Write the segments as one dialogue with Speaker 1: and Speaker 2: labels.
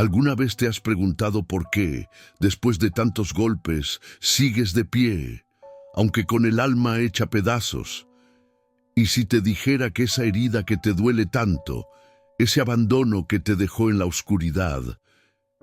Speaker 1: ¿Alguna vez te has preguntado por qué, después de tantos golpes, sigues de pie, aunque con el alma hecha pedazos? Y si te dijera que esa herida que te duele tanto, ese abandono que te dejó en la oscuridad,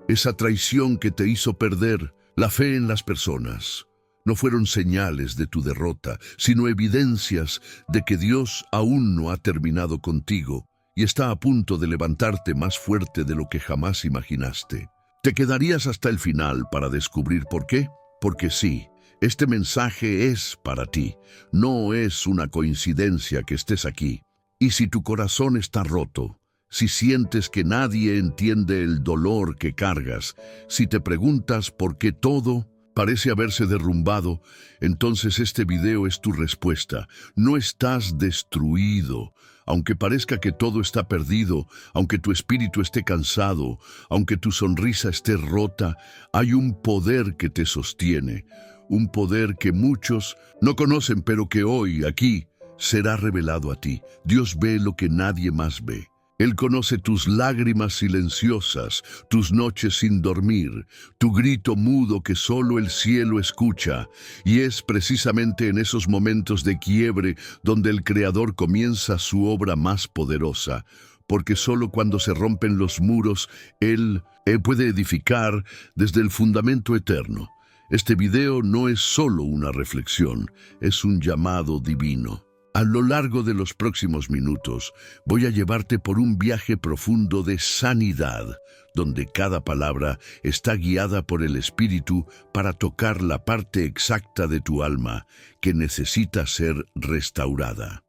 Speaker 1: esa traición que te hizo perder la fe en las personas, no fueron señales de tu derrota, sino evidencias de que Dios aún no ha terminado contigo y está a punto de levantarte más fuerte de lo que jamás imaginaste? ¿Te quedarías hasta el final para descubrir por qué? Porque sí, este mensaje es para ti. No es una coincidencia que estés aquí. Y si tu corazón está roto, si sientes que nadie entiende el dolor que cargas, si te preguntas por qué todo parece haberse derrumbado, entonces este video es tu respuesta. No estás destruido. Aunque parezca que todo está perdido, aunque tu espíritu esté cansado, aunque tu sonrisa esté rota, hay un poder que te sostiene, un poder que muchos no conocen, pero que hoy, aquí, será revelado a ti. Dios ve lo que nadie más ve. Él conoce tus lágrimas silenciosas, tus noches sin dormir, tu grito mudo que solo el cielo escucha. Y es precisamente en esos momentos de quiebre donde el Creador comienza su obra más poderosa. Porque solo cuando se rompen los muros, Él puede edificar desde el fundamento eterno. Este video no es solo una reflexión, es un llamado divino. A lo largo de los próximos minutos voy a llevarte por un viaje profundo de sanidad, donde cada palabra está guiada por el Espíritu para tocar la parte exacta de tu alma que necesita ser restaurada.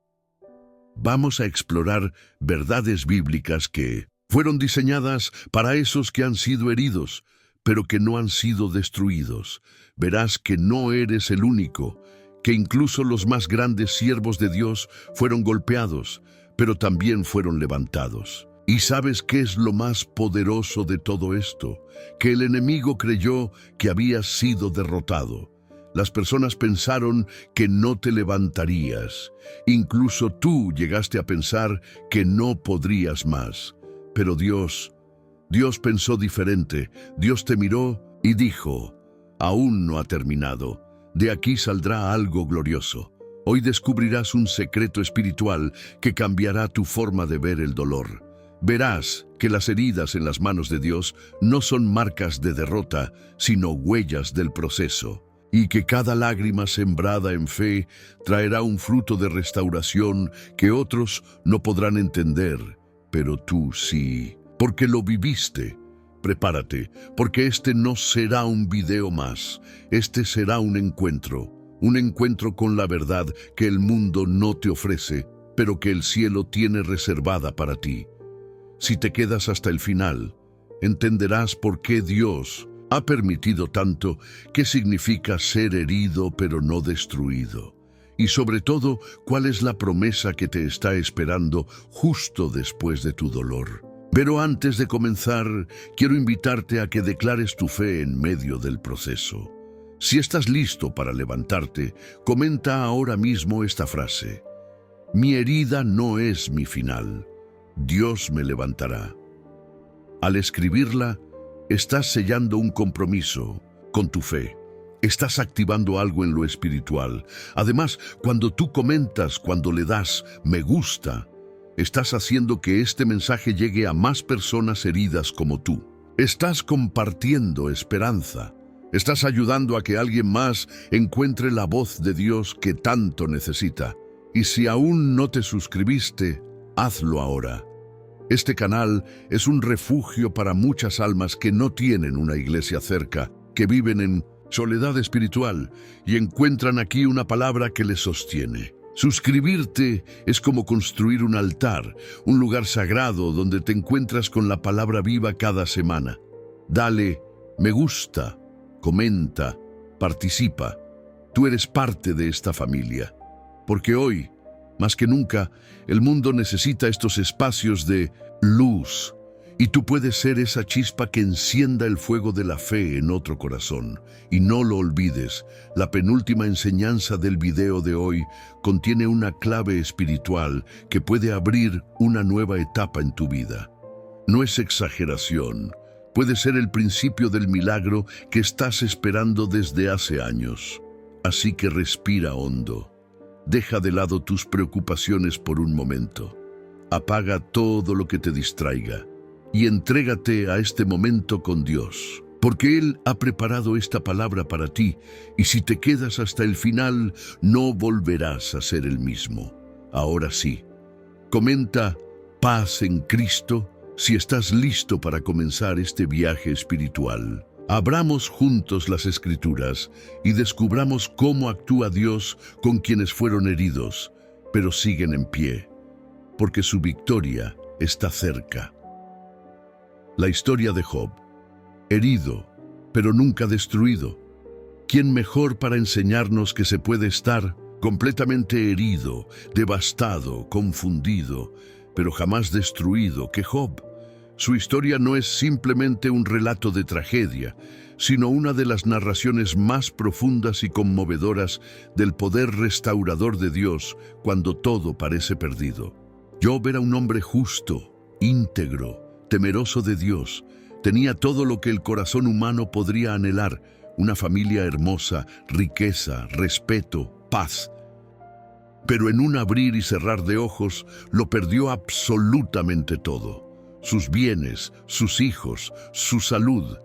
Speaker 1: Vamos a explorar verdades bíblicas que fueron diseñadas para esos que han sido heridos, pero que no han sido destruidos. Verás que no eres el único, que incluso los más grandes siervos de Dios fueron golpeados, pero también fueron levantados. ¿Y sabes qué es lo más poderoso de todo esto? Que el enemigo creyó que habías sido derrotado. Las personas pensaron que no te levantarías. Incluso tú llegaste a pensar que no podrías más. Pero Dios pensó diferente. Dios te miró y dijo: aún no ha terminado. De aquí saldrá algo glorioso. Hoy descubrirás un secreto espiritual que cambiará tu forma de ver el dolor. Verás que las heridas en las manos de Dios no son marcas de derrota, sino huellas del proceso. Y que cada lágrima sembrada en fe traerá un fruto de restauración que otros no podrán entender, pero tú sí, porque lo viviste. Prepárate, porque este no será un video más, este será un encuentro con la verdad que el mundo no te ofrece, pero que el cielo tiene reservada para ti. Si te quedas hasta el final, entenderás por qué Dios ha permitido tanto, qué significa ser herido pero no destruido, y sobre todo, cuál es la promesa que te está esperando justo después de tu dolor. Pero antes de comenzar, quiero invitarte a que declares tu fe en medio del proceso. Si estás listo para levantarte, comenta ahora mismo esta frase: mi herida no es mi final. Dios me levantará. Al escribirla, estás sellando un compromiso con tu fe. Estás activando algo en lo espiritual. Además, cuando tú comentas, cuando le das me gusta, estás haciendo que este mensaje llegue a más personas heridas como tú. Estás compartiendo esperanza. Estás ayudando a que alguien más encuentre la voz de Dios que tanto necesita. Y si aún no te suscribiste, hazlo ahora. Este canal es un refugio para muchas almas que no tienen una iglesia cerca, que viven en soledad espiritual y encuentran aquí una palabra que les sostiene. Suscribirte es como construir un altar, un lugar sagrado donde te encuentras con la palabra viva cada semana. Dale me gusta, comenta, participa. Tú eres parte de esta familia. Porque hoy, más que nunca, el mundo necesita estos espacios de luz. Y tú puedes ser esa chispa que encienda el fuego de la fe en otro corazón. Y no lo olvides, la penúltima enseñanza del video de hoy contiene una clave espiritual que puede abrir una nueva etapa en tu vida. No es exageración, puede ser el principio del milagro que estás esperando desde hace años. Así que respira hondo. Deja de lado tus preocupaciones por un momento. Apaga todo lo que te distraiga y entrégate a este momento con Dios, porque Él ha preparado esta palabra para ti, y si te quedas hasta el final, no volverás a ser el mismo. Ahora sí, comenta "Paz en Cristo" si estás listo para comenzar este viaje espiritual. Abramos juntos las Escrituras y descubramos cómo actúa Dios con quienes fueron heridos, pero siguen en pie, porque su victoria está cerca. La historia de Job. Herido, pero nunca destruido. ¿Quién mejor para enseñarnos que se puede estar completamente herido, devastado, confundido, pero jamás destruido que Job? Su historia no es simplemente un relato de tragedia, sino una de las narraciones más profundas y conmovedoras del poder restaurador de Dios cuando todo parece perdido. Job era un hombre justo, íntegro, temeroso de Dios. Tenía todo lo que el corazón humano podría anhelar: una familia hermosa, riqueza, respeto, paz. Pero en un abrir y cerrar de ojos lo perdió absolutamente todo. Sus bienes, sus hijos, su salud,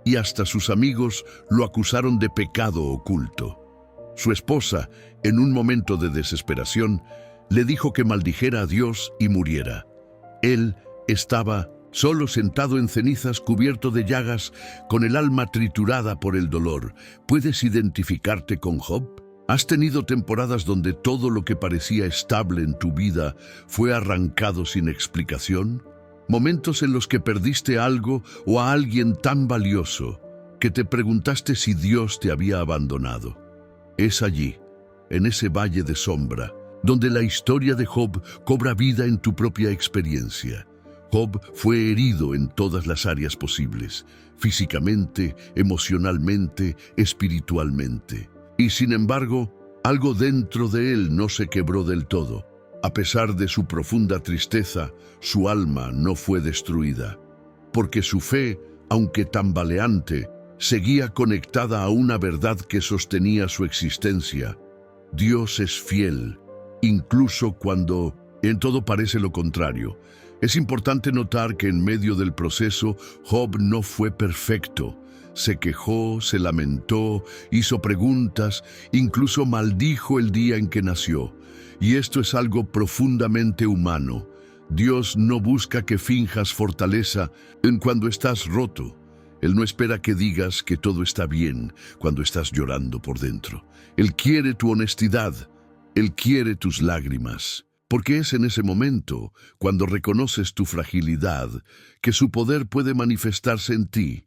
Speaker 1: y hasta sus amigos lo acusaron de pecado oculto. Su esposa, en un momento de desesperación, le dijo que maldijera a Dios y muriera. Él estaba solo sentado en cenizas, cubierto de llagas, con el alma triturada por el dolor. ¿Puedes identificarte con Job? ¿Has tenido temporadas donde todo lo que parecía estable en tu vida fue arrancado sin explicación? Momentos en los que perdiste algo o a alguien tan valioso que te preguntaste si Dios te había abandonado. Es allí, en ese valle de sombra, donde la historia de Job cobra vida en tu propia experiencia. Job fue herido en todas las áreas posibles: físicamente, emocionalmente, espiritualmente. Y sin embargo, algo dentro de él no se quebró del todo. A pesar de su profunda tristeza, su alma no fue destruida, porque su fe, aunque tambaleante, seguía conectada a una verdad que sostenía su existencia. Dios es fiel, incluso cuando en todo parece lo contrario. Es importante notar que en medio del proceso, Job no fue perfecto. Se quejó, se lamentó, hizo preguntas, incluso maldijo el día en que nació. Y esto es algo profundamente humano. Dios no busca que finjas fortaleza cuando estás roto. Él no espera que digas que todo está bien cuando estás llorando por dentro. Él quiere tu honestidad. Él quiere tus lágrimas. Porque es en ese momento, cuando reconoces tu fragilidad, que su poder puede manifestarse en ti.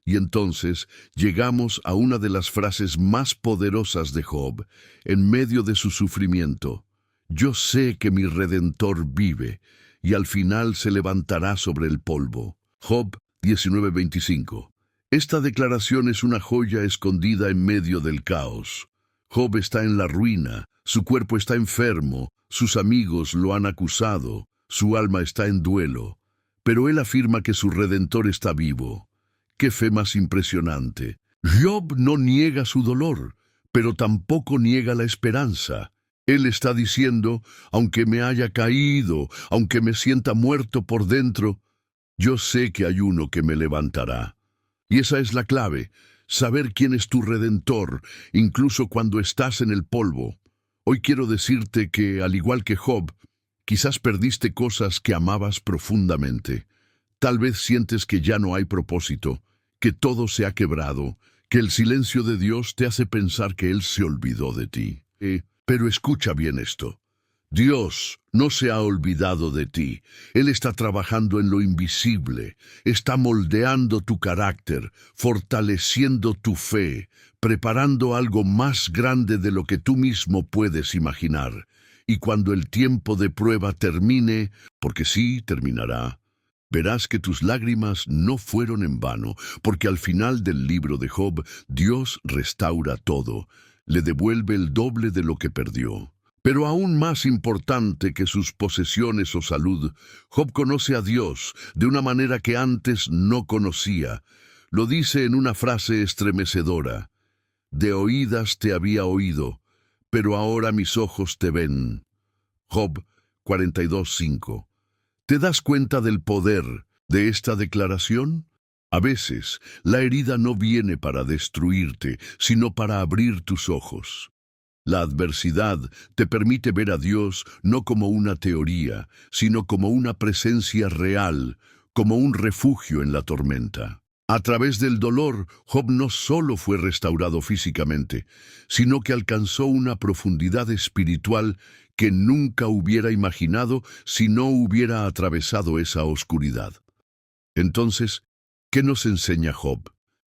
Speaker 1: Y entonces llegamos a una de las frases más poderosas de Job en medio de su sufrimiento: yo sé que mi Redentor vive, y al final se levantará sobre el polvo. Job 19:25. Esta declaración es una joya escondida en medio del caos. Job está en la ruina, su cuerpo está enfermo, sus amigos lo han acusado, su alma está en duelo, pero él afirma que su Redentor está vivo. ¡Qué fe más impresionante! Job no niega su dolor, pero tampoco niega la esperanza. Él está diciendo: aunque me haya caído, aunque me sienta muerto por dentro, yo sé que hay uno que me levantará. Y esa es la clave: saber quién es tu Redentor, incluso cuando estás en el polvo. Hoy quiero decirte que, al igual que Job, quizás perdiste cosas que amabas profundamente. Tal vez sientes que ya no hay propósito, que todo se ha quebrado, que el silencio de Dios te hace pensar que Él se olvidó de ti. Pero escucha bien esto: Dios no se ha olvidado de ti. Él está trabajando en lo invisible, está moldeando tu carácter, fortaleciendo tu fe, preparando algo más grande de lo que tú mismo puedes imaginar. Y cuando el tiempo de prueba termine, porque sí terminará, verás que tus lágrimas no fueron en vano, porque al final del libro de Job, Dios restaura todo, le devuelve el doble de lo que perdió. Pero aún más importante que sus posesiones o salud, Job conoce a Dios de una manera que antes no conocía. Lo dice en una frase estremecedora: de oídas te había oído, pero ahora mis ojos te ven. Job 42:5. ¿Te das cuenta del poder de esta declaración? A veces, la herida no viene para destruirte, sino para abrir tus ojos. La adversidad te permite ver a Dios no como una teoría, sino como una presencia real, como un refugio en la tormenta. A través del dolor, Job no solo fue restaurado físicamente, sino que alcanzó una profundidad espiritual que nunca hubiera imaginado si no hubiera atravesado esa oscuridad. Entonces, ¿qué nos enseña Job?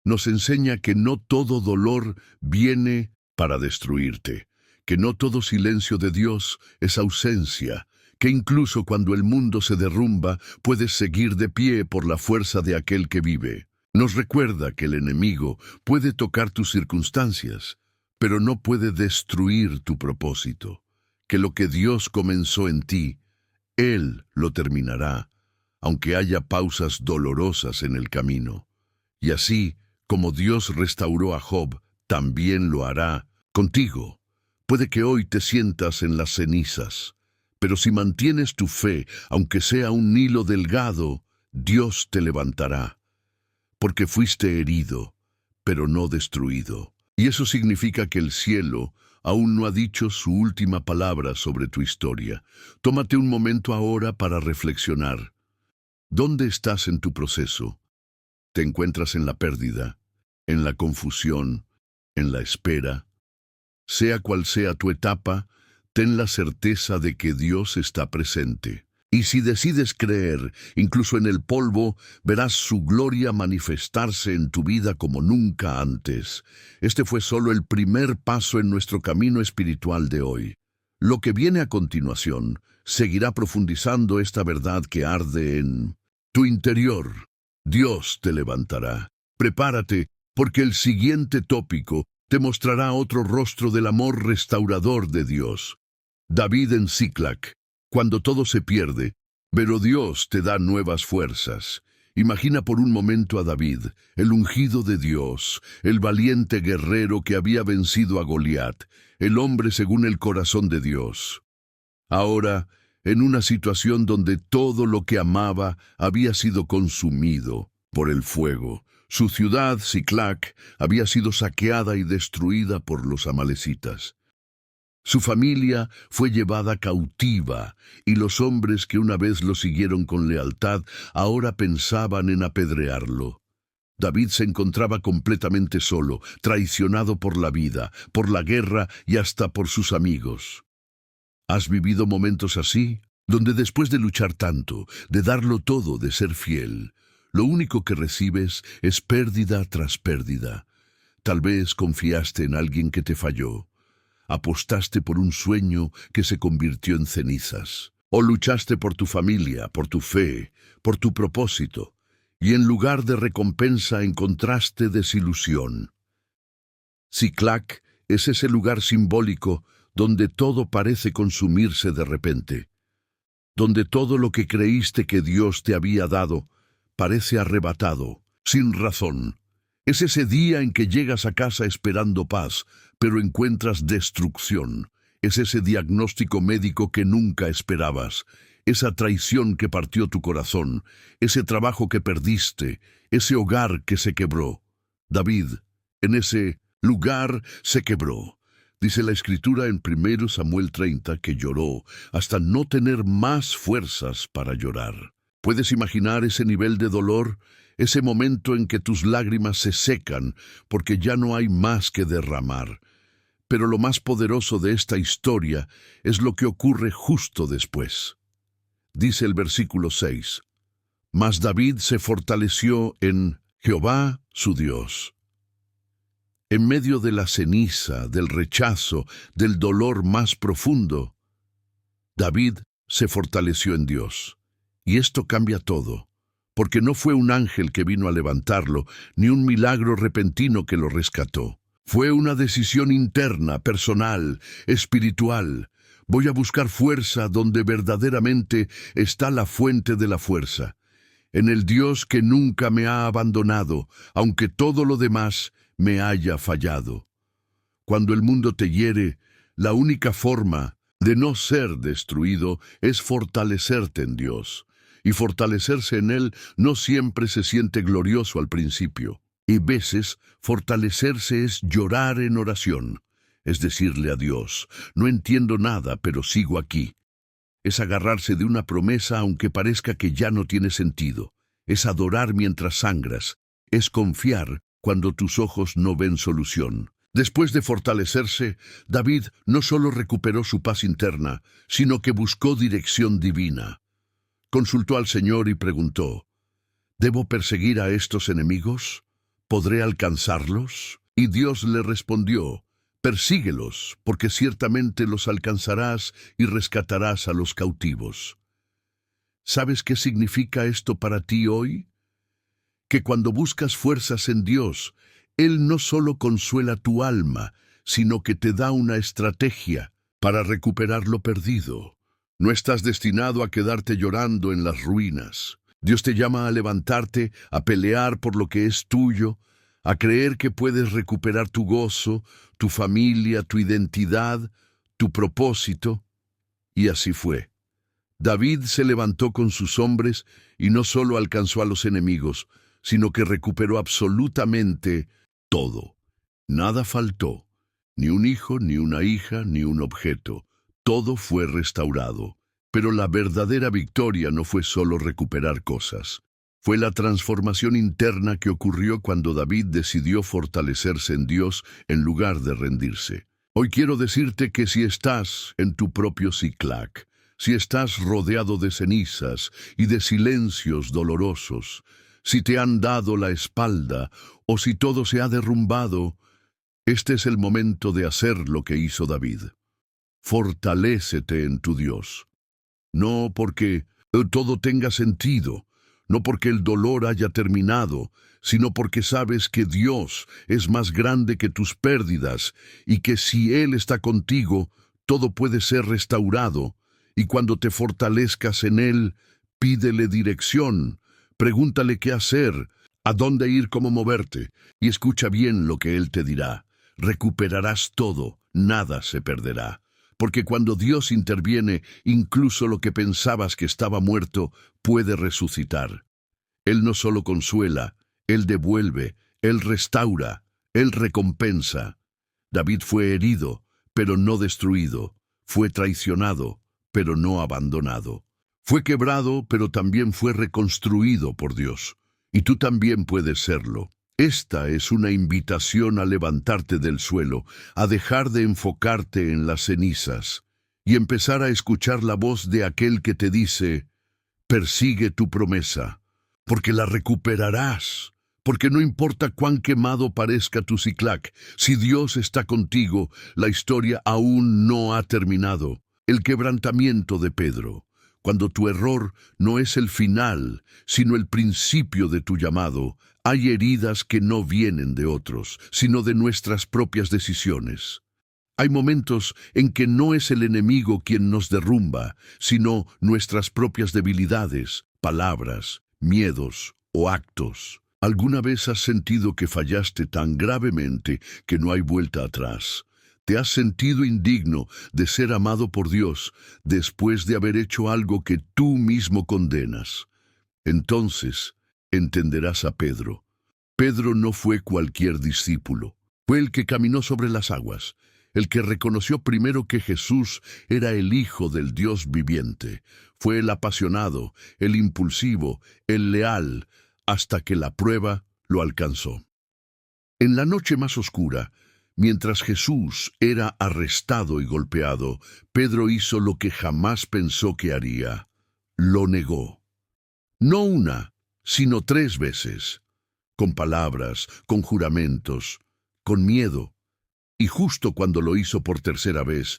Speaker 1: Nos enseña que no todo dolor viene para destruirte, que no todo silencio de Dios es ausencia, que incluso cuando el mundo se derrumba, puedes seguir de pie por la fuerza de aquel que vive. Nos recuerda que el enemigo puede tocar tus circunstancias, pero no puede destruir tu propósito, que lo que Dios comenzó en ti, Él lo terminará, aunque haya pausas dolorosas en el camino. Y así, como Dios restauró a Job, también lo hará contigo. Puede que hoy te sientas en las cenizas, pero si mantienes tu fe, aunque sea un hilo delgado, Dios te levantará. Porque fuiste herido, pero no destruido. Y eso significa que el cielo aún no ha dicho su última palabra sobre tu historia. Tómate un momento ahora para reflexionar. ¿Dónde estás en tu proceso? ¿Te encuentras en la pérdida, en la confusión, en la espera? Sea cual sea tu etapa, ten la certeza de que Dios está presente. Y si decides creer, incluso en el polvo, verás su gloria manifestarse en tu vida como nunca antes. Este fue solo el primer paso en nuestro camino espiritual de hoy. Lo que viene a continuación seguirá profundizando esta verdad que arde en tu interior. Dios te levantará. Prepárate, porque el siguiente tópico te mostrará otro rostro del amor restaurador de Dios. David en Siclac. Cuando todo se pierde, pero Dios te da nuevas fuerzas. Imagina por un momento a David, el ungido de Dios, el valiente guerrero que había vencido a Goliat, el hombre según el corazón de Dios. Ahora, en una situación donde todo lo que amaba había sido consumido por el fuego. Su ciudad, Siclac, había sido saqueada y destruida por los amalecitas. Su familia fue llevada cautiva, y los hombres que una vez lo siguieron con lealtad ahora pensaban en apedrearlo. David se encontraba completamente solo, traicionado por la vida, por la guerra y hasta por sus amigos. ¿Has vivido momentos así? Donde después de luchar tanto, de darlo todo, de ser fiel, lo único que recibes es pérdida tras pérdida. Tal vez confiaste en alguien que te falló. Apostaste por un sueño que se convirtió en cenizas. O luchaste por tu familia, por tu fe, por tu propósito, y en lugar de recompensa encontraste desilusión. Siclac es ese lugar simbólico donde todo parece consumirse de repente, donde todo lo que creíste que Dios te había dado parece arrebatado, sin razón. Es ese día en que llegas a casa esperando paz, pero encuentras destrucción. Es ese diagnóstico médico que nunca esperabas, esa traición que partió tu corazón, ese trabajo que perdiste, ese hogar que se quebró. David, en ese lugar se quebró. Dice la Escritura en 1 Samuel 30 que lloró hasta no tener más fuerzas para llorar. ¿Puedes imaginar ese nivel de dolor? Ese momento en que tus lágrimas se secan porque ya no hay más que derramar. Pero lo más poderoso de esta historia es lo que ocurre justo después. Dice el versículo 6, Mas David se fortaleció en Jehová su Dios. En medio de la ceniza, del rechazo, del dolor más profundo, David se fortaleció en Dios. Y esto cambia todo, porque no fue un ángel que vino a levantarlo, ni un milagro repentino que lo rescató. Fue una decisión interna, personal, espiritual, Voy a buscar fuerza donde verdaderamente está la fuente de la fuerza, en el Dios que nunca me ha abandonado, aunque todo lo demás me haya fallado. Cuando el mundo te hiere, la única forma de no ser destruido es fortalecerte en Dios. Y fortalecerse en Él no siempre se siente glorioso al principio. Y veces fortalecerse es llorar en oración, es decirle a Dios, no entiendo nada, pero sigo aquí. Es agarrarse de una promesa aunque parezca que ya no tiene sentido. Es adorar mientras sangras. Es confiar cuando tus ojos no ven solución. Después de fortalecerse, David no solo recuperó su paz interna, sino que buscó dirección divina. Consultó al Señor y preguntó, ¿debo perseguir a estos enemigos? ¿Podré alcanzarlos? Y Dios le respondió, persíguelos, porque ciertamente los alcanzarás y rescatarás a los cautivos. ¿Sabes qué significa esto para ti hoy? Que cuando buscas fuerzas en Dios, Él no solo consuela tu alma, sino que te da una estrategia para recuperar lo perdido. No estás destinado a quedarte llorando en las ruinas. Dios te llama a levantarte, a pelear por lo que es tuyo, a creer que puedes recuperar tu gozo, tu familia, tu identidad, tu propósito. Y así fue. David se levantó con sus hombres y no solo alcanzó a los enemigos, sino que recuperó absolutamente todo. Nada faltó, ni un hijo, ni una hija, ni un objeto. Todo fue restaurado. Pero la verdadera victoria no fue solo recuperar cosas. Fue la transformación interna que ocurrió cuando David decidió fortalecerse en Dios en lugar de rendirse. Hoy quiero decirte que si estás en tu propio Ciclac, si estás rodeado de cenizas y de silencios dolorosos, si te han dado la espalda o si todo se ha derrumbado, este es el momento de hacer lo que hizo David. Fortalécete en tu Dios. No porque todo tenga sentido, no porque el dolor haya terminado, sino porque sabes que Dios es más grande que tus pérdidas y que si Él está contigo, todo puede ser restaurado. Y cuando te fortalezcas en Él, pídele dirección, pregúntale qué hacer, a dónde ir, cómo moverte, y escucha bien lo que Él te dirá. Recuperarás todo, nada se perderá. Porque cuando Dios interviene, incluso lo que pensabas que estaba muerto puede resucitar. Él no solo consuela, Él devuelve, Él restaura, Él recompensa. David fue herido, pero no destruido. Fue traicionado, pero no abandonado. Fue quebrado, pero también fue reconstruido por Dios. Y tú también puedes serlo. Esta es una invitación a levantarte del suelo, a dejar de enfocarte en las cenizas y empezar a escuchar la voz de aquel que te dice, persigue tu promesa, porque la recuperarás, porque no importa cuán quemado parezca tu Ciclac, si Dios está contigo, la historia aún no ha terminado. El quebrantamiento de Pedro, cuando tu error no es el final, sino el principio de tu llamado. Hay heridas que no vienen de otros, sino de nuestras propias decisiones. Hay momentos en que no es el enemigo quien nos derrumba, sino nuestras propias debilidades, palabras, miedos o actos. ¿Alguna vez has sentido que fallaste tan gravemente que no hay vuelta atrás? ¿Te has sentido indigno de ser amado por Dios después de haber hecho algo que tú mismo condenas? Entonces entenderás a Pedro. Pedro no fue cualquier discípulo. Fue el que caminó sobre las aguas, el que reconoció primero que Jesús era el Hijo del Dios viviente. Fue el apasionado, el impulsivo, el leal, hasta que la prueba lo alcanzó. En la noche más oscura, mientras Jesús era arrestado y golpeado, Pedro hizo lo que jamás pensó que haría. Lo negó. No una, sino 3 veces. Con palabras, con juramentos, con miedo. Y justo cuando lo hizo por 3.ª vez,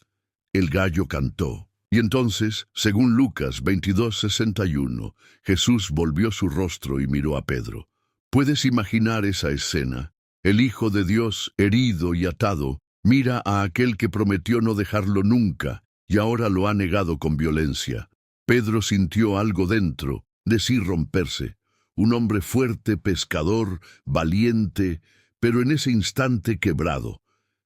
Speaker 1: el gallo cantó. Y entonces, según Lucas 22:61, Jesús volvió su rostro y miró a Pedro. ¿Puedes imaginar esa escena? El Hijo de Dios, herido y atado, mira a aquel que prometió no dejarlo nunca, y ahora lo ha negado con violencia. Pedro sintió algo dentro, de sí romperse. Un hombre fuerte, pescador, valiente, pero en ese instante quebrado.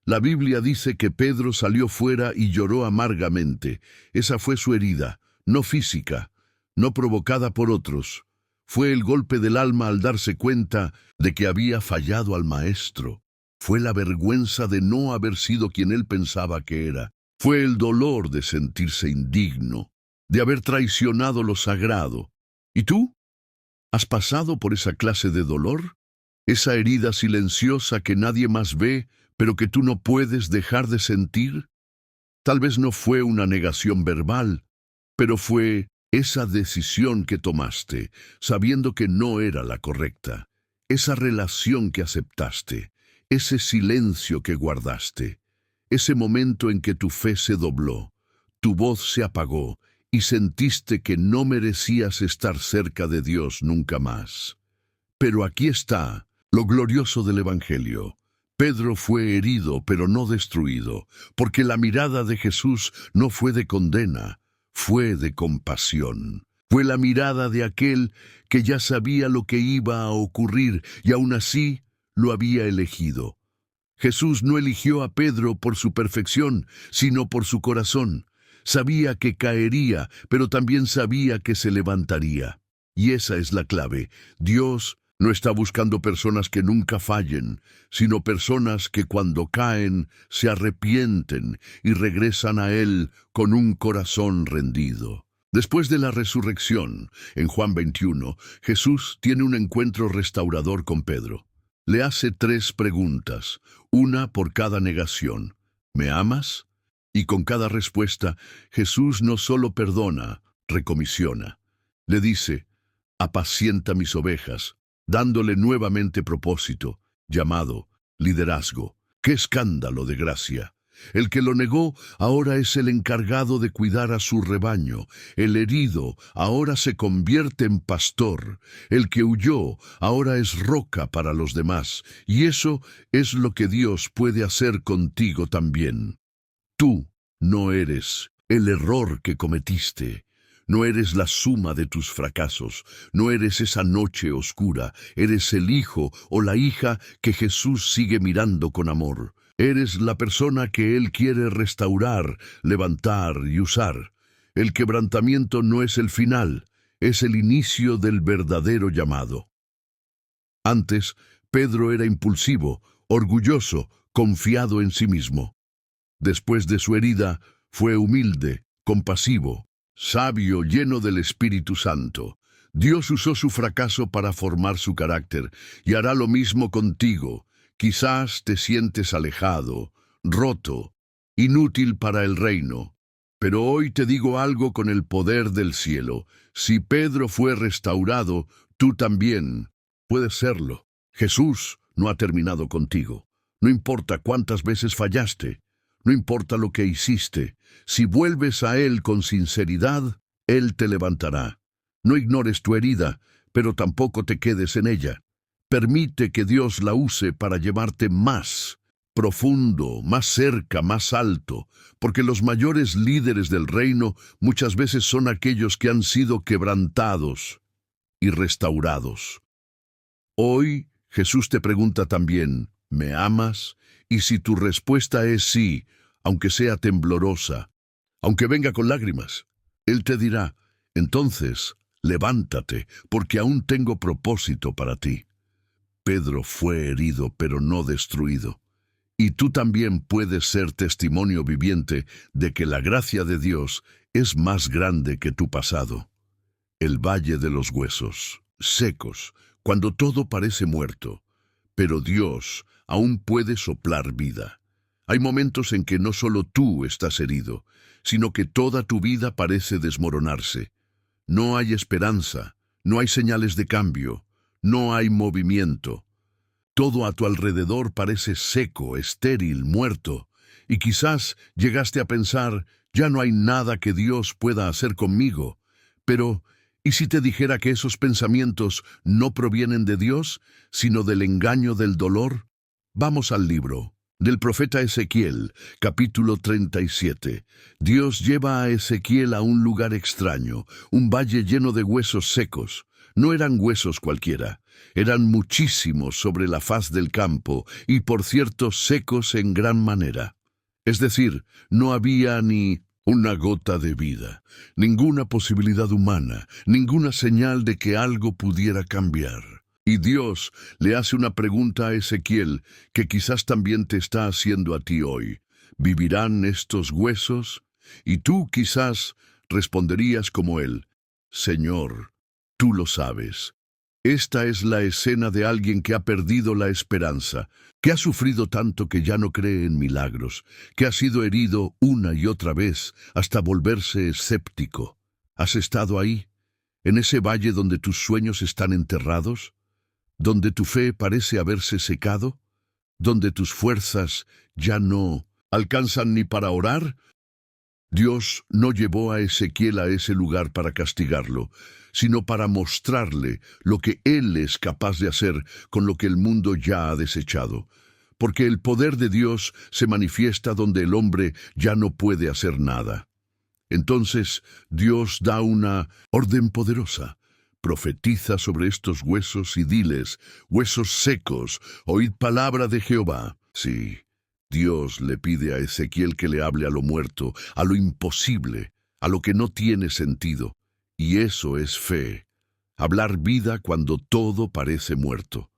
Speaker 1: La Biblia dice que Pedro salió fuera y lloró amargamente. Esa fue su herida, no física, no provocada por otros. Fue el golpe del alma al darse cuenta de que había fallado al Maestro. Fue la vergüenza de no haber sido quien él pensaba que era. Fue el dolor de sentirse indigno, de haber traicionado lo sagrado. ¿Y tú? ¿Has pasado por esa clase de dolor? Esa herida silenciosa que nadie más ve, pero que tú no puedes dejar de sentir. Tal vez no fue una negación verbal, pero fue esa decisión que tomaste, sabiendo que no era la correcta. Esa relación que aceptaste, ese silencio que guardaste, ese momento en que tu fe se dobló, tu voz se apagó y sentiste que no merecías estar cerca de Dios nunca más. Pero aquí está lo glorioso del Evangelio. Pedro fue herido, pero no destruido, porque la mirada de Jesús no fue de condena, fue de compasión. Fue la mirada de aquel que ya sabía lo que iba a ocurrir y aún así lo había elegido. Jesús no eligió a Pedro por su perfección, sino por su corazón. Sabía que caería, pero también sabía que se levantaría. Y esa es la clave. Dios no está buscando personas que nunca fallen, sino personas que cuando caen se arrepienten y regresan a Él con un corazón rendido. Después de la resurrección, en Juan 21, Jesús tiene un encuentro restaurador con Pedro. Le hace 3 preguntas, una por cada negación. ¿Me amas? Y con cada respuesta, Jesús no solo perdona, recomisiona. Le dice, apacienta mis ovejas, dándole nuevamente propósito, llamado liderazgo. ¡Qué escándalo de gracia! El que lo negó ahora es el encargado de cuidar a su rebaño. El herido ahora se convierte en pastor. El que huyó ahora es roca para los demás. Y eso es lo que Dios puede hacer contigo también. Tú no eres el error que cometiste. No eres la suma de tus fracasos, no eres esa noche oscura, eres el hijo o la hija que Jesús sigue mirando con amor. Eres la persona que Él quiere restaurar, levantar y usar. El quebrantamiento no es el final, es el inicio del verdadero llamado. Antes, Pedro era impulsivo, orgulloso, confiado en sí mismo. Después de su herida, fue humilde, compasivo, sabio, lleno del Espíritu Santo. Dios usó su fracaso para formar su carácter y hará lo mismo contigo. Quizás te sientes alejado, roto, inútil para el reino. Pero hoy te digo algo con el poder del cielo. Si Pedro fue restaurado, tú también puedes serlo. Jesús no ha terminado contigo. No importa cuántas veces fallaste. No importa lo que hiciste, si vuelves a Él con sinceridad, Él te levantará. No ignores tu herida, pero tampoco te quedes en ella. Permite que Dios la use para llevarte más profundo, más cerca, más alto, porque los mayores líderes del reino muchas veces son aquellos que han sido quebrantados y restaurados. Hoy Jesús te pregunta también, ¿me amas? Y si tu respuesta es sí, aunque sea temblorosa, aunque venga con lágrimas, Él te dirá, entonces, levántate, porque aún tengo propósito para ti. Pedro fue herido, pero no destruido. Y tú también puedes ser testimonio viviente de que la gracia de Dios es más grande que tu pasado. El valle de los huesos, secos, cuando todo parece muerto, pero Dios aún puede soplar vida. Hay momentos en que no solo tú estás herido, sino que toda tu vida parece desmoronarse. No hay esperanza, no hay señales de cambio, no hay movimiento. Todo a tu alrededor parece seco, estéril, muerto, y quizás llegaste a pensar, ya no hay nada que Dios pueda hacer conmigo. Pero, ¿y si te dijera que esos pensamientos no provienen de Dios, sino del engaño del dolor? Vamos al libro. Del profeta Ezequiel, capítulo 37. Dios lleva a Ezequiel a un lugar extraño, un valle lleno de huesos secos. No eran huesos cualquiera, eran muchísimos sobre la faz del campo y, por cierto, secos en gran manera. Es decir, no había ni una gota de vida, ninguna posibilidad humana, ninguna señal de que algo pudiera cambiar. Y Dios le hace una pregunta a Ezequiel que quizás también te está haciendo a ti hoy. ¿Vivirán estos huesos? Y tú quizás responderías como él: Señor, tú lo sabes. Esta es la escena de alguien que ha perdido la esperanza, que ha sufrido tanto que ya no cree en milagros, que ha sido herido una y otra vez hasta volverse escéptico. ¿Has estado ahí, en ese valle donde tus sueños están enterrados? ¿Donde tu fe parece haberse secado? ¿Donde tus fuerzas ya no alcanzan ni para orar? Dios no llevó a Ezequiel a ese lugar para castigarlo, sino para mostrarle lo que Él es capaz de hacer con lo que el mundo ya ha desechado. Porque el poder de Dios se manifiesta donde el hombre ya no puede hacer nada. Entonces Dios da una orden poderosa. Profetiza sobre estos huesos y diles: huesos secos, oíd palabra de Jehová. Sí, Dios le pide a Ezequiel que le hable a lo muerto, a lo imposible, a lo que no tiene sentido. Y eso es fe. Hablar vida cuando todo parece muerto.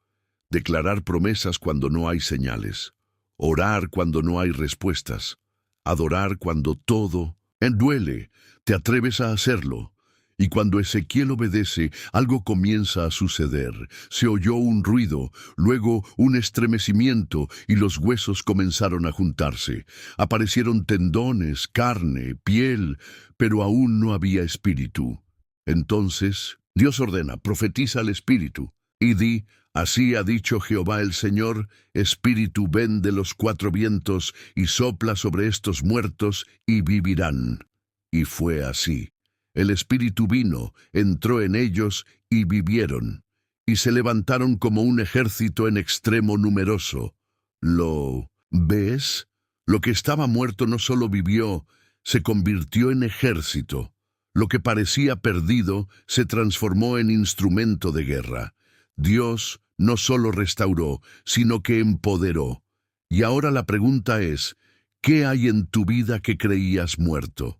Speaker 1: Declarar promesas cuando no hay señales. Orar cuando no hay respuestas. Adorar cuando todo duele. Te atreves a hacerlo. Y cuando Ezequiel obedece, algo comienza a suceder. Se oyó un ruido, luego un estremecimiento, y los huesos comenzaron a juntarse. Aparecieron tendones, carne, piel, pero aún no había espíritu. Entonces Dios ordena: profetiza al espíritu, y di: así ha dicho Jehová el Señor, espíritu, ven de los cuatro vientos, y sopla sobre estos muertos, y vivirán. Y fue así. El Espíritu vino, entró en ellos, y vivieron, y se levantaron como un ejército en extremo numeroso. ¿Lo ves? Lo que estaba muerto no solo vivió, se convirtió en ejército. Lo que parecía perdido se transformó en instrumento de guerra. Dios no solo restauró, sino que empoderó. Y ahora la pregunta es: ¿qué hay en tu vida que creías muerto?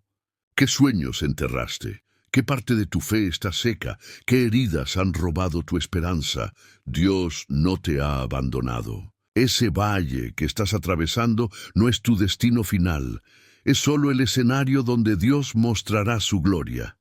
Speaker 1: ¿Qué sueños enterraste? ¿Qué parte de tu fe está seca? ¿Qué heridas han robado tu esperanza? Dios no te ha abandonado. Ese valle que estás atravesando no es tu destino final. Es solo el escenario donde Dios mostrará su gloria.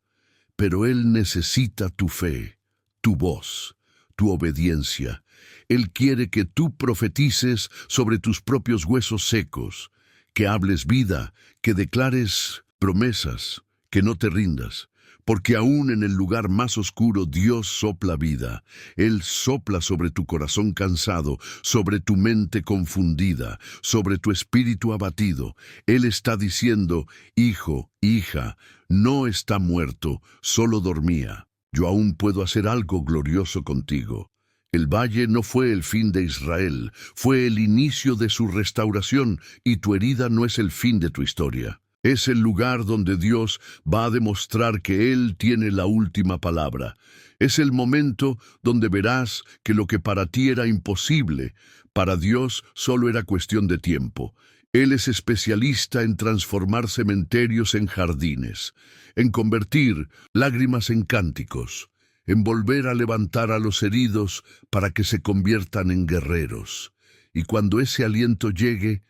Speaker 1: Pero Él necesita tu fe, tu voz, tu obediencia. Él quiere que tú profetices sobre tus propios huesos secos, que hables vida, que declares promesas, que no te rindas, porque aún en el lugar más oscuro Dios sopla vida. Él sopla sobre tu corazón cansado, sobre tu mente confundida, sobre tu espíritu abatido. Él está diciendo: hijo, hija, no está muerto, solo dormía. Yo aún puedo hacer algo glorioso contigo. El valle no fue el fin de Israel, fue el inicio de su restauración, y tu herida no es el fin de tu historia. Es el lugar donde Dios va a demostrar que Él tiene la última palabra. Es el momento donde verás que lo que para ti era imposible, para Dios solo era cuestión de tiempo. Él es especialista en transformar cementerios en jardines, en convertir lágrimas en cánticos, en volver a levantar a los heridos para que se conviertan en guerreros. Y cuando ese aliento llegue,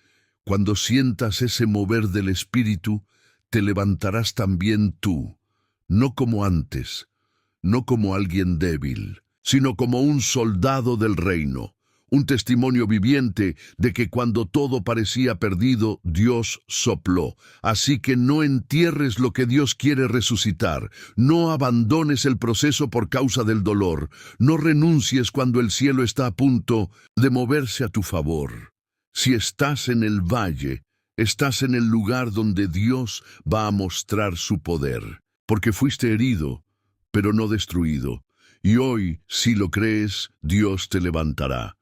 Speaker 1: cuando sientas ese mover del Espíritu, te levantarás también tú, no como antes, no como alguien débil, sino como un soldado del reino, un testimonio viviente de que cuando todo parecía perdido, Dios sopló. Así que no entierres lo que Dios quiere resucitar, no abandones el proceso por causa del dolor, no renuncies cuando el cielo está a punto de moverse a tu favor. Si estás en el valle, estás en el lugar donde Dios va a mostrar su poder, porque fuiste herido, pero no destruido. Y hoy, si lo crees, Dios te levantará.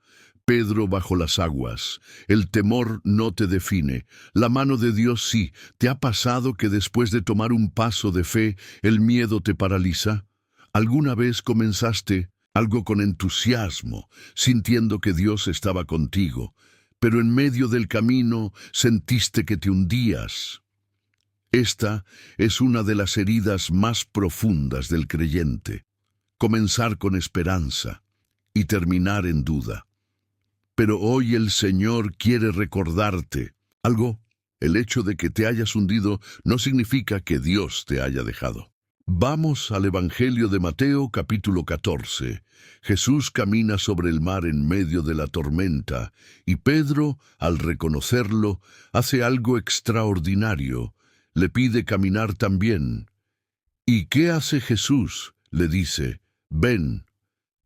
Speaker 1: Pedro bajo las aguas. El temor no te define. La mano de Dios sí. ¿Te ha pasado que después de tomar un paso de fe, el miedo te paraliza? ¿Alguna vez comenzaste algo con entusiasmo, sintiendo que Dios estaba contigo, pero en medio del camino sentiste que te hundías? Esta es una de las heridas más profundas del creyente. Comenzar con esperanza y terminar en duda. Pero hoy el Señor quiere recordarte algo. El hecho de que te hayas hundido no significa que Dios te haya dejado. Vamos al Evangelio de Mateo, capítulo 14. Jesús camina sobre el mar en medio de la tormenta, y Pedro, al reconocerlo, hace algo extraordinario. Le pide caminar también. ¿Y qué hace Jesús? Le dice, ven.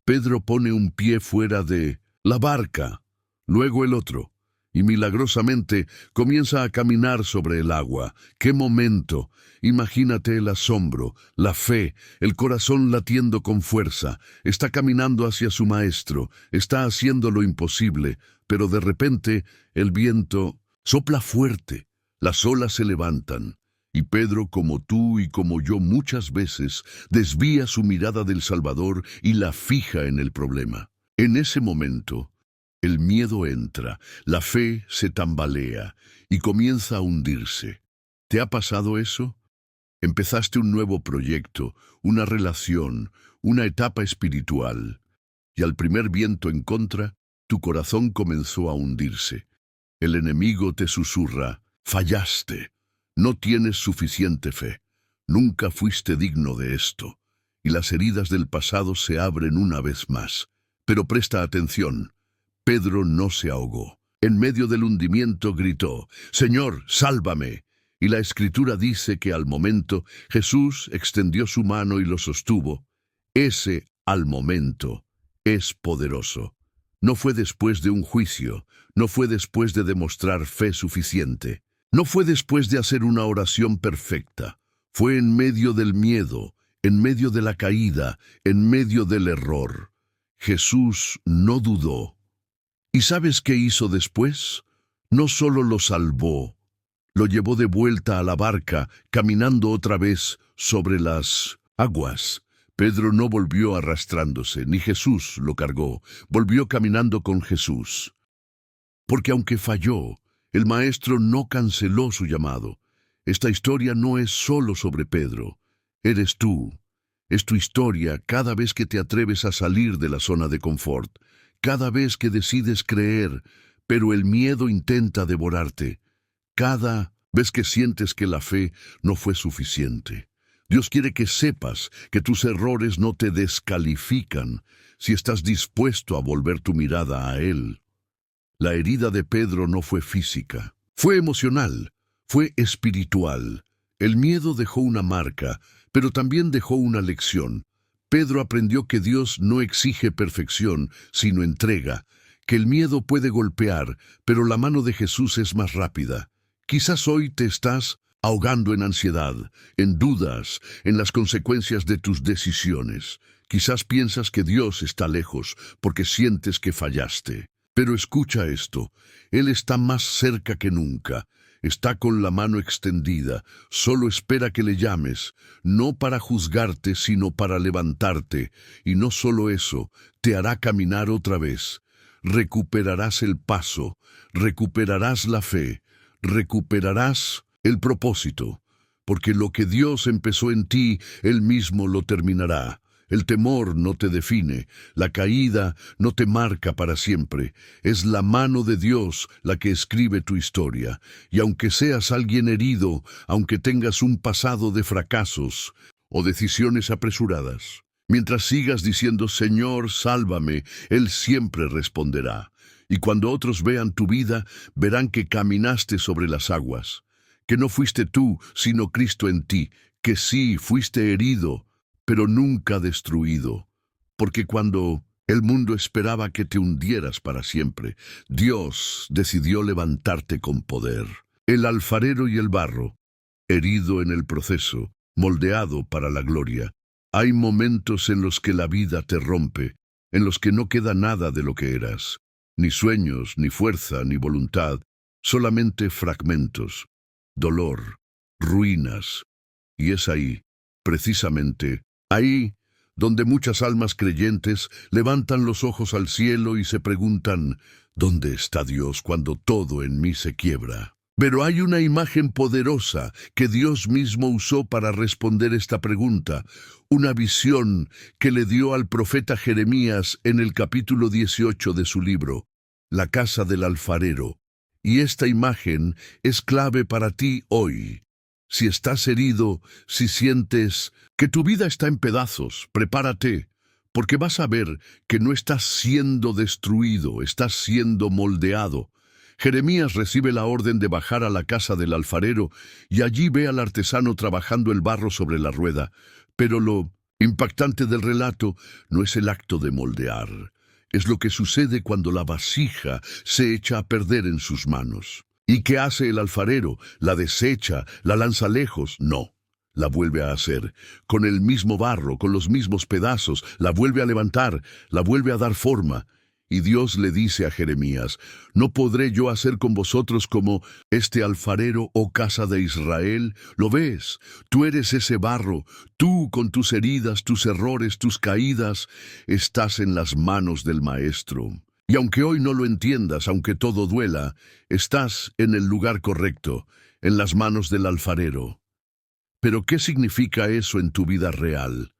Speaker 1: Pedro pone un pie fuera de la barca, luego el otro, y milagrosamente comienza a caminar sobre el agua. ¡Qué momento! Imagínate el asombro, la fe, el corazón latiendo con fuerza. Está caminando hacia su maestro, está haciendo lo imposible, pero de repente el viento sopla fuerte, las olas se levantan. Y Pedro, como tú y como yo muchas veces, desvía su mirada del Salvador y la fija en el problema. En ese momento, el miedo entra, la fe se tambalea y comienza a hundirse. ¿Te ha pasado eso? Empezaste un nuevo proyecto, una relación, una etapa espiritual, y al primer viento en contra, tu corazón comenzó a hundirse. El enemigo te susurra, fallaste. No tienes suficiente fe. Nunca fuiste digno de esto. Y las heridas del pasado se abren una vez más. Pero presta atención. Pedro no se ahogó. En medio del hundimiento gritó, «Señor, sálvame». Y la Escritura dice que al momento Jesús extendió su mano y lo sostuvo. Ese al momento es poderoso. No fue después de un juicio, no fue después de demostrar fe suficiente. No fue después de hacer una oración perfecta, fue en medio del miedo, en medio de la caída, en medio del error. Jesús no dudó. ¿Y sabes qué hizo después? No solo lo salvó, lo llevó de vuelta a la barca, caminando otra vez sobre las aguas. Pedro no volvió arrastrándose, ni Jesús lo cargó, volvió caminando con Jesús. Porque aunque falló, el Maestro no canceló su llamado. Esta historia no es solo sobre Pedro. Eres tú. Es tu historia cada vez que te atreves a salir de la zona de confort, cada vez que decides creer, pero el miedo intenta devorarte, cada vez que sientes que la fe no fue suficiente. Dios quiere que sepas que tus errores no te descalifican si estás dispuesto a volver tu mirada a Él. La herida de Pedro no fue física, fue emocional, fue espiritual. El miedo dejó una marca, pero también dejó una lección. Pedro aprendió que Dios no exige perfección, sino entrega, que el miedo puede golpear, pero la mano de Jesús es más rápida. Quizás hoy te estás ahogando en ansiedad, en dudas, en las consecuencias de tus decisiones. Quizás piensas que Dios está lejos porque sientes que fallaste. Pero escucha esto, Él está más cerca que nunca, está con la mano extendida, solo espera que le llames, no para juzgarte, sino para levantarte, y no solo eso, te hará caminar otra vez. Recuperarás el paso, recuperarás la fe, recuperarás el propósito, porque lo que Dios empezó en ti, Él mismo lo terminará. El temor no te define, la caída no te marca para siempre. Es la mano de Dios la que escribe tu historia. Y aunque seas alguien herido, aunque tengas un pasado de fracasos o decisiones apresuradas, mientras sigas diciendo, Señor, sálvame, Él siempre responderá. Y cuando otros vean tu vida, verán que caminaste sobre las aguas, que no fuiste tú, sino Cristo en ti, que sí, fuiste herido, pero nunca destruido, porque cuando el mundo esperaba que te hundieras para siempre, Dios decidió levantarte con poder. El alfarero y el barro, herido en el proceso, moldeado para la gloria. Hay momentos en los que la vida te rompe, en los que no queda nada de lo que eras. Ni sueños, ni fuerza, ni voluntad, solamente fragmentos, dolor, ruinas. Y es ahí, precisamente, ahí, donde muchas almas creyentes levantan los ojos al cielo y se preguntan, ¿dónde está Dios cuando todo en mí se quiebra? Pero hay una imagen poderosa que Dios mismo usó para responder esta pregunta, una visión que le dio al profeta Jeremías en el capítulo 18 de su libro, La casa del alfarero. Y esta imagen es clave para ti hoy. Si estás herido, si sientes que tu vida está en pedazos, prepárate, porque vas a ver que no estás siendo destruido, estás siendo moldeado. Jeremías recibe la orden de bajar a la casa del alfarero y allí ve al artesano trabajando el barro sobre la rueda. Pero lo impactante del relato no es el acto de moldear, es lo que sucede cuando la vasija se echa a perder en sus manos. ¿Y qué hace el alfarero? ¿La desecha? ¿La lanza lejos? No. La vuelve a hacer, con el mismo barro, con los mismos pedazos, la vuelve a levantar, la vuelve a dar forma. Y Dios le dice a Jeremías, ¿no podré yo hacer con vosotros como este alfarero, oh casa de Israel? ¿Lo ves? Tú eres ese barro, tú con tus heridas, tus errores, tus caídas, estás en las manos del Maestro. Y aunque hoy no lo entiendas, aunque todo duela, estás en el lugar correcto, en las manos del alfarero. Pero ¿qué significa eso en tu vida real?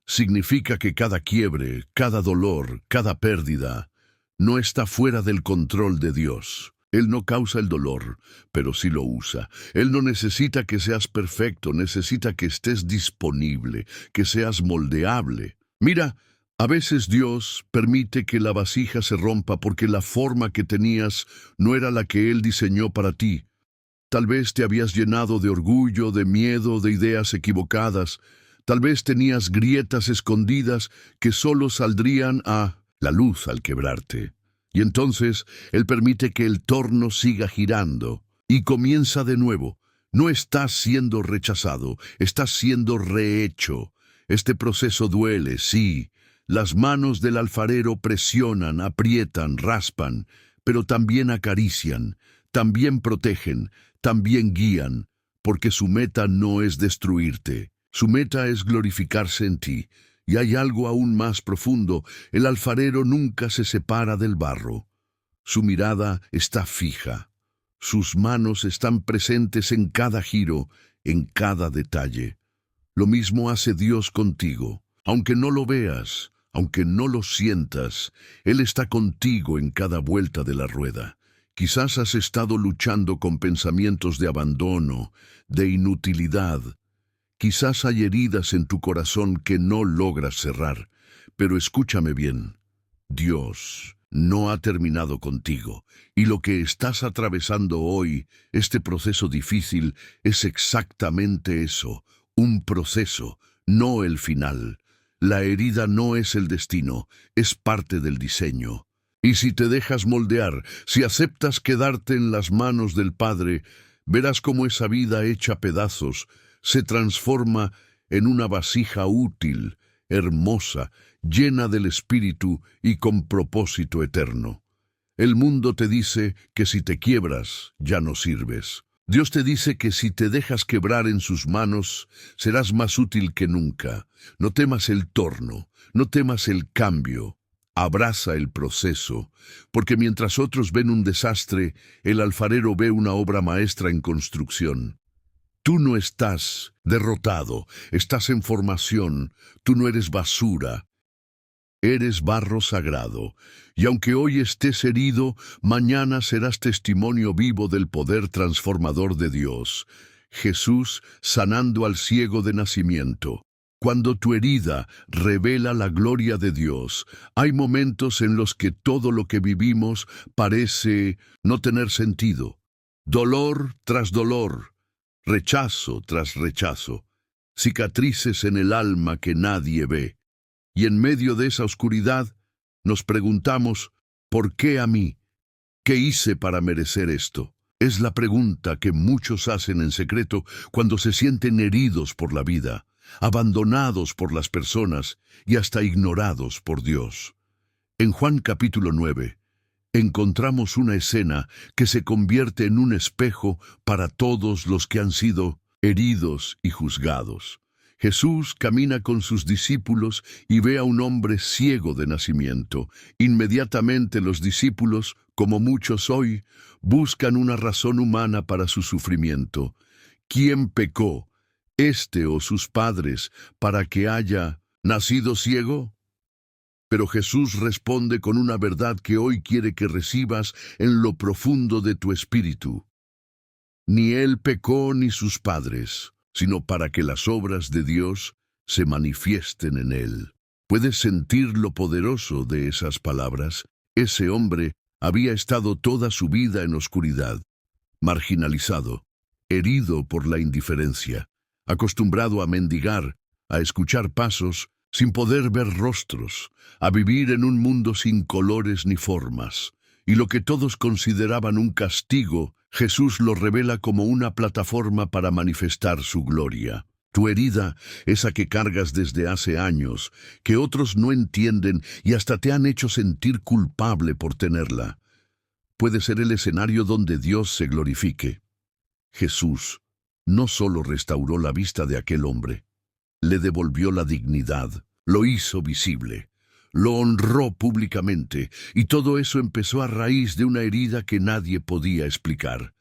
Speaker 1: Significa que cada quiebre, cada dolor, cada pérdida, no está fuera del control de Dios. Él no causa el dolor, pero sí lo usa. Él no necesita que seas perfecto, necesita que estés disponible, que seas moldeable. Mira, a veces Dios permite que la vasija se rompa porque la forma que tenías no era la que Él diseñó para ti. Tal vez te habías llenado de orgullo, de miedo, de ideas equivocadas. Tal vez tenías grietas escondidas que solo saldrían a la luz al quebrarte. Y entonces Él permite que el torno siga girando y comienza de nuevo. No estás siendo rechazado, estás siendo rehecho. Este proceso duele, sí. Las manos del alfarero presionan, aprietan, raspan, pero también acarician, también protegen, también guían, porque su meta no es destruirte. Su meta es glorificarse en ti. Y hay algo aún más profundo, el alfarero nunca se separa del barro. Su mirada está fija. Sus manos están presentes en cada giro, en cada detalle. Lo mismo hace Dios contigo. Aunque no lo veas, aunque no lo sientas, Él está contigo en cada vuelta de la rueda. Quizás has estado luchando con pensamientos de abandono, de inutilidad. Quizás hay heridas en tu corazón que no logras cerrar, pero escúchame bien. Dios no ha terminado contigo, y lo que estás atravesando hoy, este proceso difícil, es exactamente eso, un proceso, no el final. La herida no es el destino, es parte del diseño. Y si te dejas moldear, si aceptas quedarte en las manos del Padre, verás cómo esa vida hecha pedazos se transforma en una vasija útil, hermosa, llena del Espíritu y con propósito eterno. El mundo te dice que si te quiebras, ya no sirves. Dios te dice que si te dejas quebrar en sus manos, serás más útil que nunca. No temas el torno, no temas el cambio. Abraza el proceso, porque mientras otros ven un desastre, el alfarero ve una obra maestra en construcción. Tú no estás derrotado, estás en formación, tú no eres basura. Eres barro sagrado, y aunque hoy estés herido, mañana serás testimonio vivo del poder transformador de Dios. Jesús sanando al ciego de nacimiento. Cuando tu herida revela la gloria de Dios, hay momentos en los que todo lo que vivimos parece no tener sentido. Dolor tras dolor, rechazo tras rechazo, cicatrices en el alma que nadie ve. Y en medio de esa oscuridad nos preguntamos, ¿por qué a mí? ¿Qué hice para merecer esto? Es la pregunta que muchos hacen en secreto cuando se sienten heridos por la vida, abandonados por las personas y hasta ignorados por Dios. En Juan capítulo 9, encontramos una escena que se convierte en un espejo para todos los que han sido heridos y juzgados. Jesús camina con sus discípulos y ve a un hombre ciego de nacimiento. Inmediatamente los discípulos, como muchos hoy, buscan una razón humana para su sufrimiento. ¿Quién pecó, este o sus padres, para que haya nacido ciego? Pero Jesús responde con una verdad que hoy quiere que recibas en lo profundo de tu espíritu. Ni él pecó ni sus padres, sino para que las obras de Dios se manifiesten en él. ¿Puedes sentir lo poderoso de esas palabras? Ese hombre había estado toda su vida en oscuridad, marginalizado, herido por la indiferencia, acostumbrado a mendigar, a escuchar pasos, sin poder ver rostros, a vivir en un mundo sin colores ni formas. Y lo que todos consideraban un castigo, Jesús lo revela como una plataforma para manifestar su gloria. Tu herida, esa que cargas desde hace años, que otros no entienden y hasta te han hecho sentir culpable por tenerla, puede ser el escenario donde Dios se glorifique. Jesús no solo restauró la vista de aquel hombre, le devolvió la dignidad, lo hizo visible, lo honró públicamente, y todo eso empezó a raíz de una herida que nadie podía explicar.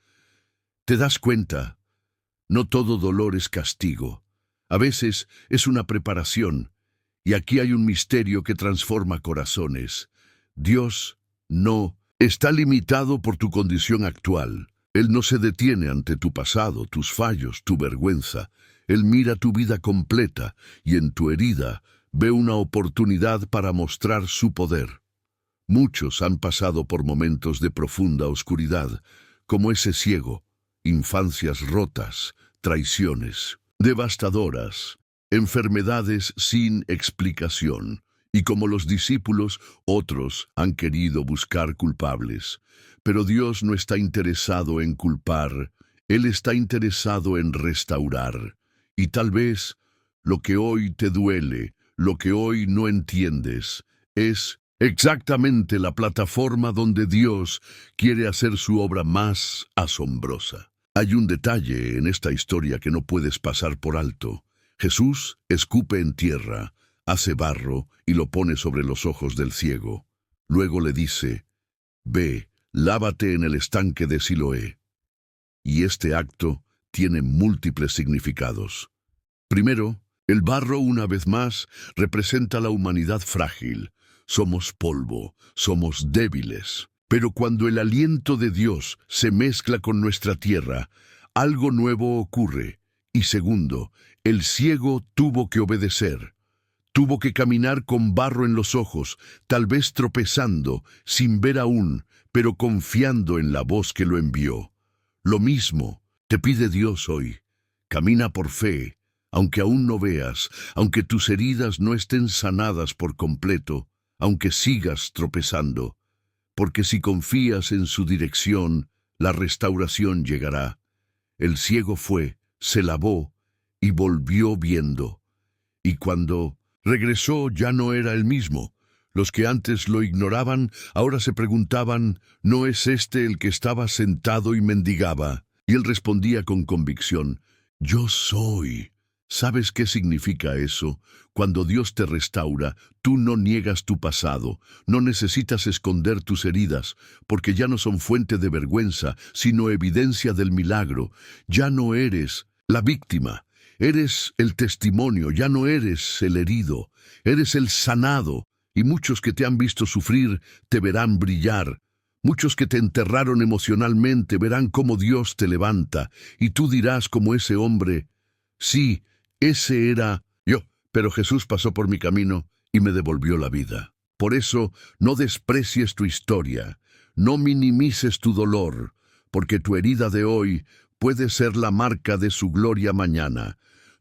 Speaker 1: ¿Te das cuenta? No todo dolor es castigo. A veces es una preparación, y aquí hay un misterio que transforma corazones. Dios no está limitado por tu condición actual. Él no se detiene ante tu pasado, tus fallos, tu vergüenza. Él mira tu vida completa y en tu herida ve una oportunidad para mostrar su poder. Muchos han pasado por momentos de profunda oscuridad, como ese ciego, infancias rotas, traiciones, devastadoras, enfermedades sin explicación. Y como los discípulos, otros han querido buscar culpables. Pero Dios no está interesado en culpar, Él está interesado en restaurar. Y tal vez lo que hoy te duele, lo que hoy no entiendes, es exactamente la plataforma donde Dios quiere hacer su obra más asombrosa. Hay un detalle en esta historia que no puedes pasar por alto. Jesús escupe en tierra, hace barro y lo pone sobre los ojos del ciego. Luego le dice, «Ve, lávate en el estanque de Siloé». Y este acto tiene múltiples significados. Primero, el barro, una vez más, representa la humanidad frágil. Somos polvo, somos débiles. Pero cuando el aliento de Dios se mezcla con nuestra tierra, algo nuevo ocurre. Y segundo, el ciego tuvo que obedecer. Tuvo que caminar con barro en los ojos, tal vez tropezando, sin ver aún, pero confiando en la voz que lo envió. Lo mismo te pide Dios hoy. Camina por fe, aunque aún no veas, aunque tus heridas no estén sanadas por completo, aunque sigas tropezando. Porque si confías en su dirección, la restauración llegará. El ciego fue, se lavó y volvió viendo. Y cuando regresó ya no era el mismo. Los que antes lo ignoraban ahora se preguntaban, ¿no es este el que estaba sentado y mendigaba? Y él respondía con convicción, yo soy. ¿Sabes qué significa eso? Cuando Dios te restaura, tú no niegas tu pasado, no necesitas esconder tus heridas, porque ya no son fuente de vergüenza, sino evidencia del milagro. Ya no eres la víctima, eres el testimonio, ya no eres el herido, eres el sanado, y muchos que te han visto sufrir te verán brillar. Muchos que te enterraron emocionalmente verán cómo Dios te levanta, y tú dirás como ese hombre, sí, ese era yo, pero Jesús pasó por mi camino y me devolvió la vida. Por eso, no desprecies tu historia, no minimices tu dolor, porque tu herida de hoy puede ser la marca de su gloria mañana.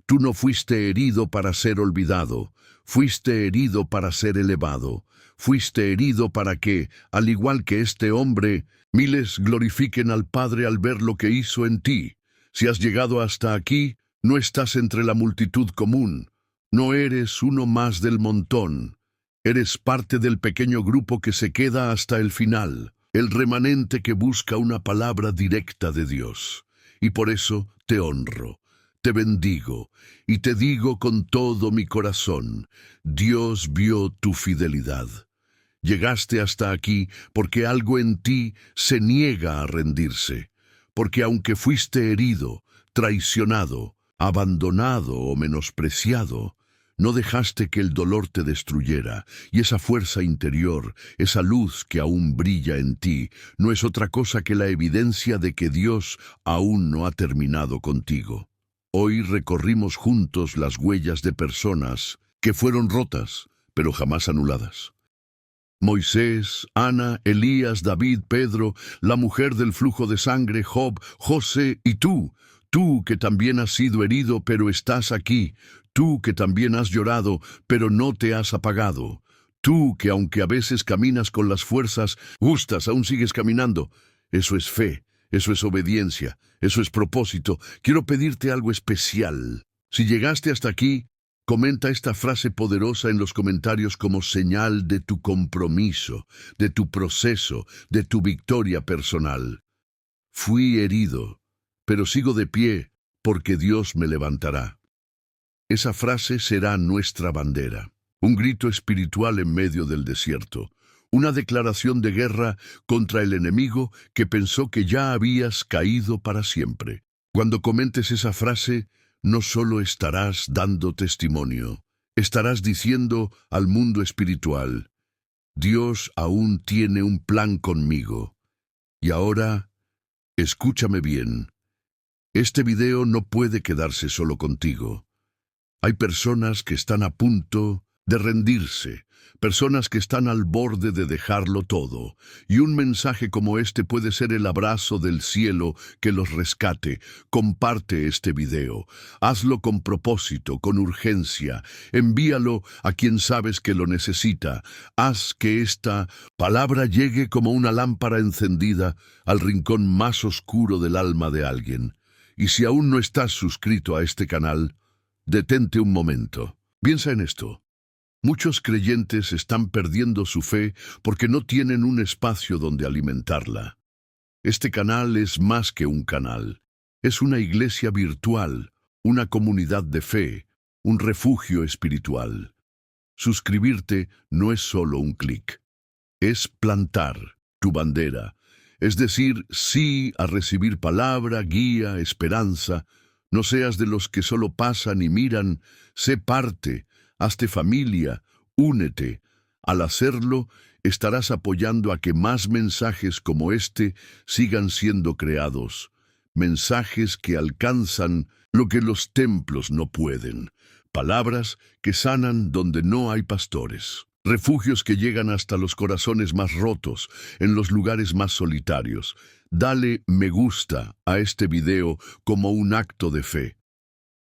Speaker 1: Tú no fuiste herido para ser olvidado, fuiste herido para ser elevado, fuiste herido para que, al igual que este hombre, miles glorifiquen al Padre al ver lo que hizo en ti. Si has llegado hasta aquí, no estás entre la multitud común, no eres uno más del montón, eres parte del pequeño grupo que se queda hasta el final. el remanente que busca una palabra directa de Dios. Y por eso te honro, te bendigo y te digo con todo mi corazón, Dios vio tu fidelidad. Llegaste hasta aquí porque algo en ti se niega a rendirse, porque aunque fuiste herido, traicionado, abandonado o menospreciado, no dejaste que el dolor te destruyera, y esa fuerza interior, esa luz que aún brilla en ti, no es otra cosa que la evidencia de que Dios aún no ha terminado contigo. Hoy recorrimos juntos las huellas de personas que fueron rotas, pero jamás anuladas. Moisés, Ana, Elías, David, Pedro, la mujer del flujo de sangre, Job, José y tú que también has sido herido pero estás aquí, tú que también has llorado pero no te has apagado, tú que aunque a veces caminas con las fuerzas justas aún sigues caminando. Eso es fe, eso es obediencia, eso es propósito. Quiero pedirte algo especial. Si llegaste hasta aquí, comenta esta frase poderosa en los comentarios como señal de tu compromiso, de tu proceso, de tu victoria personal. Fui herido, pero sigo de pie porque Dios me levantará. Esa frase será nuestra bandera, un grito espiritual en medio del desierto, una declaración de guerra contra el enemigo que pensó que ya habías caído para siempre. Cuando comentes esa frase, no solo estarás dando testimonio, estarás diciendo al mundo espiritual, Dios aún tiene un plan conmigo. Y ahora, escúchame bien, este video no puede quedarse solo contigo. Hay personas que están a punto de rendirse, personas que están al borde de dejarlo todo, y un mensaje como este puede ser el abrazo del cielo que los rescate. Comparte este video, hazlo con propósito, con urgencia, envíalo a quien sabes que lo necesita, haz que esta palabra llegue como una lámpara encendida al rincón más oscuro del alma de alguien. Y si aún no estás suscrito a este canal, detente un momento. Piensa en esto. Muchos creyentes están perdiendo su fe porque no tienen un espacio donde alimentarla. Este canal es más que un canal. Es una iglesia virtual, una comunidad de fe, un refugio espiritual. Suscribirte no es solo un clic. Es plantar tu bandera. Es decir, sí a recibir palabra, guía, esperanza. No seas de los que solo pasan y miran, sé parte, hazte familia, únete. Al hacerlo, estarás apoyando a que más mensajes como este sigan siendo creados. Mensajes que alcanzan lo que los templos no pueden. Palabras que sanan donde no hay pastores. Refugios que llegan hasta los corazones más rotos, en los lugares más solitarios. Dale me gusta a este video como un acto de fe.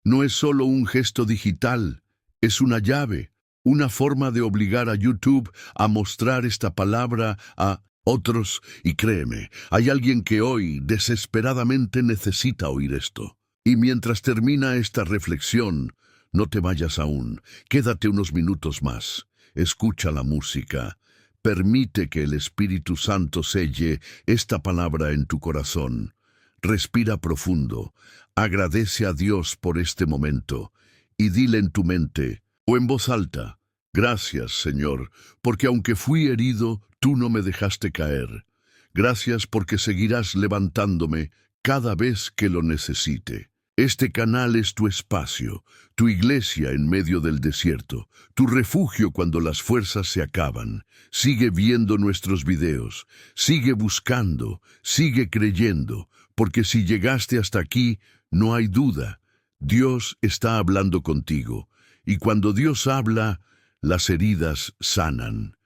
Speaker 1: No es solo un gesto digital, es una llave, una forma de obligar a YouTube a mostrar esta palabra a otros. Y créeme, hay alguien que hoy desesperadamente necesita oír esto. Y mientras termina esta reflexión, no te vayas aún, quédate unos minutos más. Escucha la música. Permite que el Espíritu Santo selle esta palabra en tu corazón. Respira profundo. Agradece a Dios por este momento. Y dile en tu mente, o en voz alta, gracias, Señor, porque aunque fui herido, tú no me dejaste caer. Gracias porque seguirás levantándome cada vez que lo necesite. Este canal es tu espacio, tu iglesia en medio del desierto, tu refugio cuando las fuerzas se acaban. Sigue viendo nuestros videos, sigue buscando, sigue creyendo, porque si llegaste hasta aquí, no hay duda, Dios está hablando contigo. Y cuando Dios habla, las heridas sanan.